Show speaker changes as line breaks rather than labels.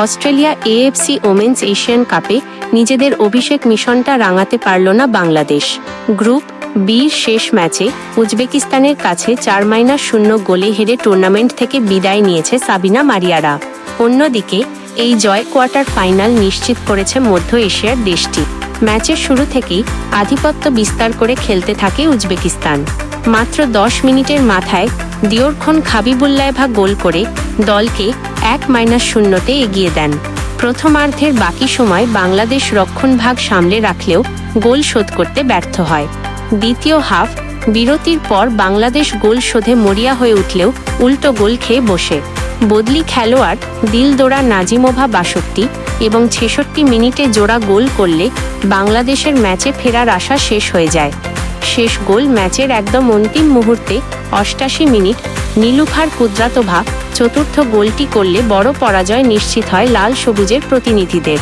Australia AFC women's Asian কাপে নিজেদের অভিষেক মিশনটা রাঙাতে পারল না বাংলাদেশ। গ্রুপ বির শেষ ম্যাচে উজবেকিস্তানের কাছে 4-0 গোলে হেরে টুর্নামেন্ট থেকে বিদায় নিয়েছে সাবিনা মারিয়ারা। অন্যদিকে এই জয় কোয়ার্টার ফাইনাল নিশ্চিত করেছে মধ্য এশিয়ার দেশটি। ম্যাচের শুরু থেকেই আধিপত্য বিস্তার করে খেলতে থাকে উজবেকিস্তান। মাত্র 10 মিনিটের মাথায় দিওরখন খাবিবুল্লায়েভা গোল করে দলকে 1-0 এগিয়ে দেন। প্রথমার্ধের বাকি সময় বাংলাদেশ রক্ষণভাগ সামলে রাখলেও গোল শোধ করতে ব্যর্থ হয়। দ্বিতীয় হাফ বিরতির পর বাংলাদেশ গোল শোধে মরিয়া হয়ে উঠলেও উল্টো গোল খেয়ে বসে। বদলি খেলোয়াড় দিলদোরা নাজিমোভা 62 এবং 66 মিনিটে জোড়া গোল করলে বাংলাদেশের ম্যাচে ফেরার আশা শেষ হয়ে যায়। শেষ গোল ম্যাচের একদম অন্তিম মুহূর্তে 88 মিনিট নীলুফার কুদ্রাতোভা চতুর্থ গোলটি করলে বড় পরাজয় নিশ্চিত হয় লাল সবুজের প্রতিনিধিদের।